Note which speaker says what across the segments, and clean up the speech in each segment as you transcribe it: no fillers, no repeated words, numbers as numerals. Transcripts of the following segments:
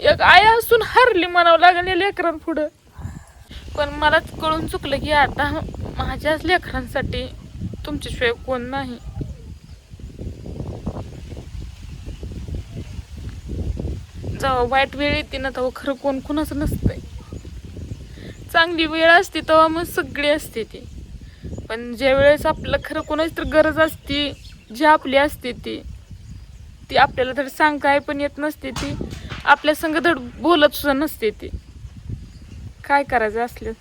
Speaker 1: एक आई असून हरली म्हणावं लागेल या लेकरांपुढं. पण मला कळून चुकलं की आता माझ्याच लेकरांसाठी तुमच्याशिवाय कोण नाही. जेव्हा वाईट वेळ येते ना तेव्हा खरं कोण कुणाचं नसतंय. चांगली वेळ असते तेव्हा मग सगळी असते ती. पण ज्या वेळेस आपलं खरं कोणाची तर गरज असते, जी आपली असते ती आपल्याला धड सांगाय पण येत नसते, ती आपल्या संग धड बोलत सुद्धा नसते. ती काय करायचं असलं.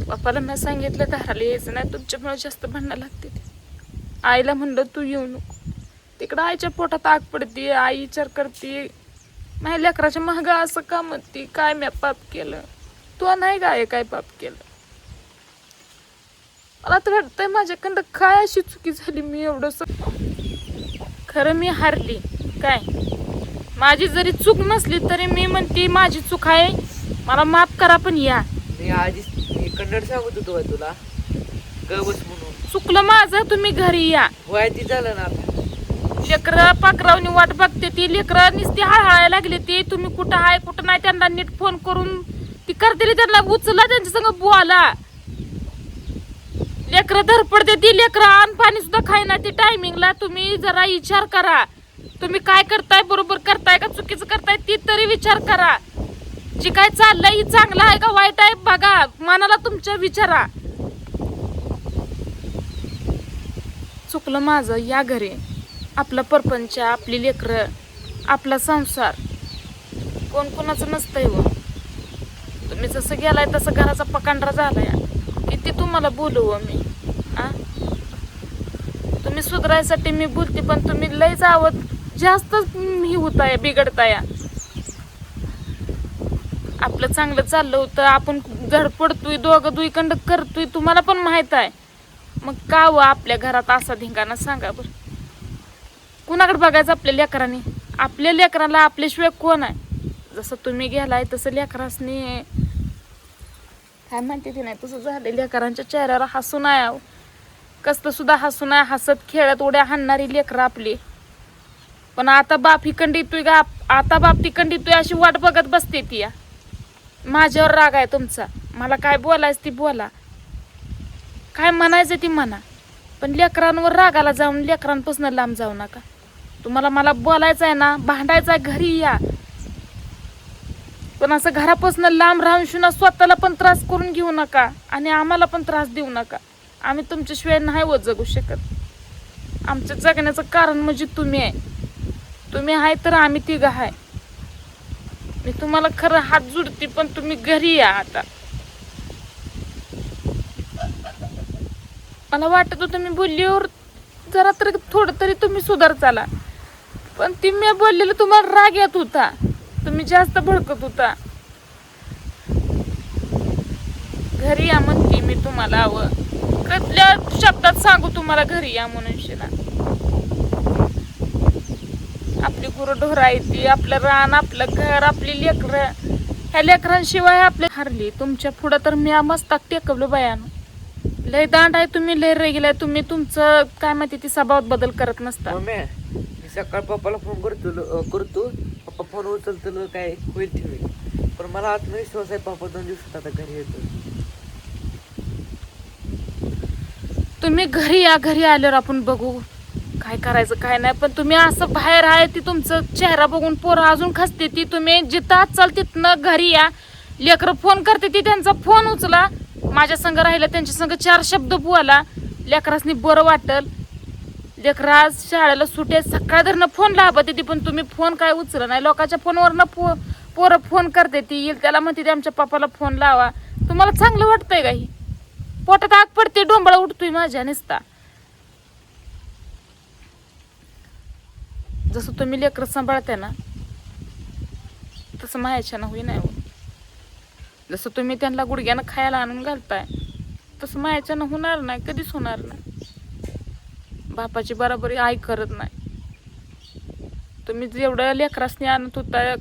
Speaker 1: बापाला मी सांगितलं धाराला यायचं नाही, तुमच्यामुळे जास्त भांडणं लागते. आईला म्हणलं तू येऊ नको. तिकडं आईच्या पोटात आग पडते, आई विचार करते माझ्या लेकराच्या महाग असं का म्हणते, काय मी पाप केलं. तू नाही काय काय पाप केलं. मला तर वाटतंय माझ्याकडं काय अशी चुकी झाली. मी एवढंच खरं मी हारली काय. माझी जरी चूक नसली तरी मी म्हणते माझी चूक आहे, मला माफ करा. पण या
Speaker 2: मी कन्नड सांगत होतो तुला गवस म्हणून.
Speaker 1: चुकलं माझं, तुम्ही घरी या.
Speaker 2: वय ती झालं ना.
Speaker 1: लेकरं पाकरावनी वाट बघते ती. लेकरं नुसती हळहळायला लागली ती. तुम्ही कुठं आहे कुठं नाही त्यांना नीट फोन करून ती करते, त्यांना उचला, त्यांच्या संग बोला. लेकरं धरपडते ती. लेकरं अन्न पाणी सुद्धा खायना ती टायमिंगला. तुम्ही जरा विचार करा, तुम्ही काय करताय, बरोबर करताय का चुकीचं करताय ती तरी विचार करा. जे काय चाललंय चांगलं आहे का वाईट आहे बघा, मनाला तुमच्या विचारा. चुकलं माझं, या घरी. आपला परपंच, आपली लेकरं, आपला संसार कोण कोणाचं नसतंय. व तुम्ही जसं गेलाय तसं घराचा पकांडरा झालाय. किती तुम्हाला बोलू मी. तुम्ही सुधारायसाठी मी बोलते, पण तुम्ही लय जावत जास्त ही होताय, बिघडताय. आपलं चांगलं चाललं होतं, आपण धडपडतोय, दोघं दुईकंड करतोय, तुम्हाला पण माहित आहे. मग का व आपल्या घरात असा धिंगाणा सांगा बरं. कुणाकडे बघायचं आपल्या लेकरांनी. आपल्या लेकराला आपल्याशिवाय कोण आहे. जसं तुम्ही गेलाय तसं लेकरांनी काय म्हणते ते नाही तसं झालं. लेकरांच्या चेहऱ्यावर हसून आहे, कसलं सुद्धा हसून आहे. हसत खेळत उड्या हाणणारी लेकरं आपली. पण आता बाप हिकंड येतोय का, आता बाप तिकंड येतोय अशी वाट बघत बसते ती. या माझ्यावर राग आहे तुमचा, मला काय बोलायचं ती बोला, काय म्हणायचं ती म्हणा. पण लेकरांवर रागाला जाऊन लेकरांपासून लांब जाऊ नका. तुम्हाला मला बोलायचं आहे ना, भांडायचं आहे, घरी या. पण असं घरापासून लांब राहून शुना स्वतःला पण त्रास करून घेऊ नका आणि आम्हाला पण त्रास देऊ नका. आम्ही तुमच्याशिवाय नाही व जगू शकत. आमच्या जगण्याचं कारण म्हणजे तुम्ही आहे. तुम्ही आहे तर आम्ही तिघं आहे. मी तुम्हाला खरं हात जोडते, पण तुम्ही घरी या आता. मला वाटत होतं मी बोलल्यावर जरा तर थोडं तरी तुम्ही सुधार चाला, पण ती मी बोललेलं तुम्हाला राग येत होता, तुम्ही जास्त भडकत होता. घरी या म्हणते मी तुम्हाला. हवं कसल्या शब्दात सांगू तुम्हाला घरी या म्हणून शिना. आपली गुरढोर आहे ती, आपलं रान, आपलं घर, आपली लेकरं. ह्या लेकरांशिवाय आपले हरली. तुमच्या पुढं तर मी मस्तक टेकवलं बायानं. लय दांड आहे तुम्ही, लय रेगलाय तुम्ही. तुमचं काय माहिती ती स्वभावात बदल करत नसता.
Speaker 2: मी सकाळ पप्पाला फोन करतो पप्पा फोन उचलतो काय होईल ठेवेल. पण मला आत्मविश्वास आहे पप्पा 2 दिवसात आता घरी येतो.
Speaker 1: तुम्ही घरी या, घरी आल्यावर आपण बघू काय करायचं काय नाही. पण तुम्ही असं बाहेर आहे ती तुमचं चेहरा बघून पोरं अजून खसते ती. तुम्ही जिथं चाल तिथनं घरी या. लेकरं फोन करते ती, त्यांचा फोन उचला. माझ्या संग राहिलं त्यांच्या संग 4 शब्द बोला. लेकरासनी बरं वाटल. लेकरं आज शाळेला सुटे सकाळ धरणं फोन लाभत ती, पण तुम्ही फोन काय उचला नाही. लोकांच्या फोनवरनं पोरं फोन करते ती. येईल त्याला म्हणते आमच्या पप्पाला फोन लावा. तुम्हाला चांगलं वाटतंय का? ही पोटात आग पडते, डोंबळा उठतोय माझ्या निसता. जसं तुम्ही लेकरं सांभाळताय ना तसं मायाच्यानं होई नाही. जसं तुम्ही त्यांना गुडघ्यानं खायला आणून घालताय तसं मायाच्यानं होणार नाही, कधीच होणार नाही. बापाची बराबरी आई करत नाही. तुम्ही जेवढं लेकरासनी आणत होता,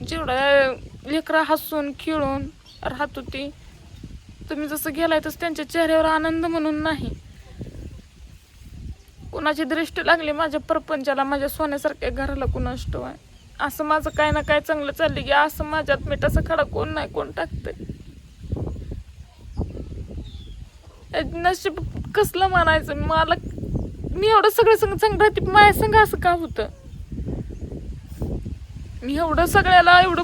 Speaker 1: जेवढं लेकरं हसून खेळून राहत होती, तुम्ही जसं गेलाय तसं त्यांच्या चेहऱ्यावर आनंद म्हणून नाही. कुणाची दृष्टी लागली माझ्या परपंचाला, माझ्या सोन्यासारख्या घराला कुणास ठाऊक आहे. असं माझं काय ना काय चांगलं चाललं की असं माझ्यात मिठाचा खडा कोण नाही कोण टाकतंय. नशीब कसलं म्हणायचं मला. मी एवढं सगळं संग चांगलं राहते, माझ्या संग असं का होतं. मी एवढं सगळ्याला एवढं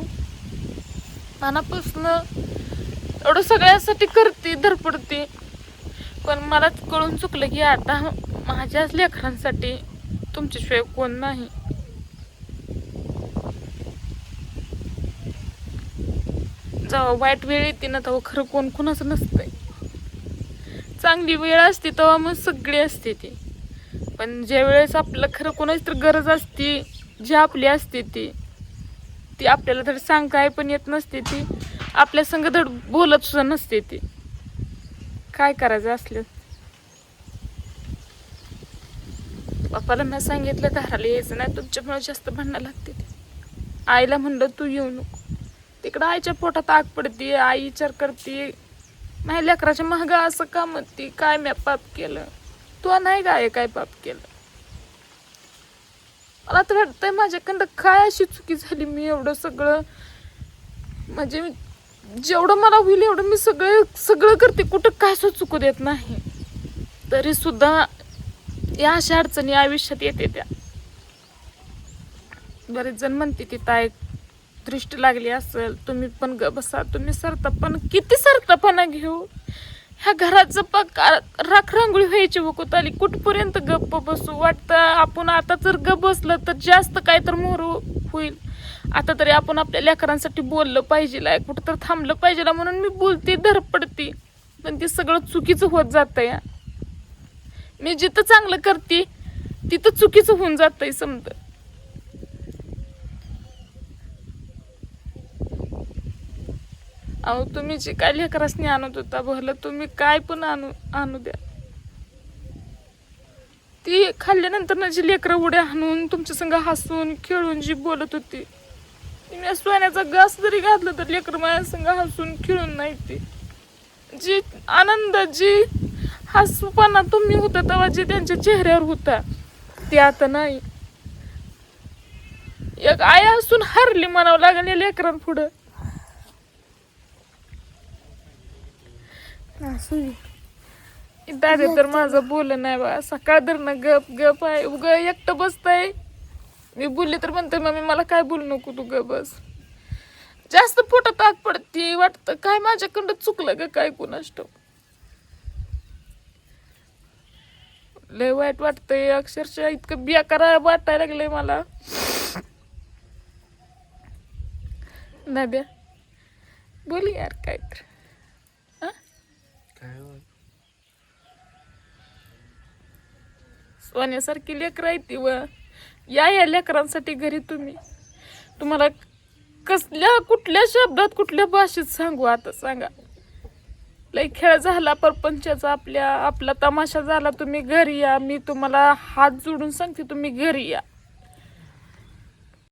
Speaker 1: मनापासून एवढं सगळ्यासाठी करते धडपडते, पण मला कळून चुकलं की आता माझ्याच लेकरांसाठी तुमच्याशिवाय कोण नाही. जेव्हा वाईट वेळ येते ना तेव्हा खरं कोण कुणाचं नसतंय. चांगली वेळ असते तेव्हा मग सगळी असते ती, पण ज्या वेळेस आपलं खरं कोणाची तर गरज असते, जी आपली असते ती आपल्याला धड सांगाय पण येत नसते, ती आपल्या संग धड बोलत सुद्धा नसते. ती काय करायचं असलं. पप्पाला मी सांगितलं घराला यायचं नाही, तुमच्यामुळे जास्त भांडणं लागते. आईला म्हणलं तू येऊ नको, तिकडं आईच्या पोटात आग पडते, आई विचार करते माझ्या लेकराच्या महाग असं का म्हणते, काय मी पाप केलं. तू नाही काय काय पाप केलं. मला तर वाटतंय माझ्याकडं काय अशी चुकी झाली. मी एवढं सगळं म्हणजे जेवढं मला होईल एवढं मी सगळं करते, कुठं काय सुद्धा चुकू देत नाही. तरी सुद्धा या अशा अडचणी आयुष्यात येते त्या. बरेच जण म्हणते ती ताई दृष्टी लागली असेल, तुम्ही पण ग बसा, तुम्ही सरतापण किती सरतापणा घेऊ. ह्या घराचं पक राख रांगोळी व्हायची वकूत आली, कुठपर्यंत गप्प बसू. वाटतं आपण आता जर गप्प बसलं तर जास्त काय तर मोर होईल. आता तरी आपण आपल्या लेकरांसाठी बोललं पाहिजे, कुठं तर थांबलं पाहिजे म्हणून मी बोलते धडपडते, पण ते सगळं चुकीचं होत जातंय. मी जिथं चांगलं करते तिथं चुकीचं होऊन जातंय समज. अहो तुम्ही जे काय लेकरासनी आणत होता भलं तुम्ही काय पण आणू द्या, ती खाल्ल्यानंतर ना जी लेकरं उड्या हाणून तुमच्या संग हसून खेळून जी बोलत होती, मी सोन्याचा घास जरी घातलं तर लेकरं माझ्या संग हसून खेळून नाही. ती जी आनंद जी हसूपणा तुम्ही होता तेव्हा जे त्यांच्या चेहऱ्यावर होता ते आता नाही. एक आई असून हरली म्हणावं लागेल या लेकरांपुढं. दादा तर माझं बोलणं नाही बा, सकाळ धर ना गप गप आहे, उग एकटं बसताय. मी बोलले तर म्हणते मम्मी मला काय बोलू नको, तू गप बस. जास्त पोटात आग पडते, वाटतं काय माझ्याकडं चुकलं का काय कुणास ठाऊक. लय वाईट वाटतंय, अक्षरशः इतकं बेकार वाटायला लागलंय मला. नाद्या बोल यार काय तर. सोन्यासारखी लेकरं आहे ती व या लेकरांसाठी घरी तुम्हाला कुठल्या शब्दात कुठल्या भाषेत सांगू. आता सांगा, लय खेळ झाला परपंचाचा, आपला तमाशा झाला. तुम्ही घरी या, मी तुम्हाला हात जोडून सांगते तुम्ही घरी या.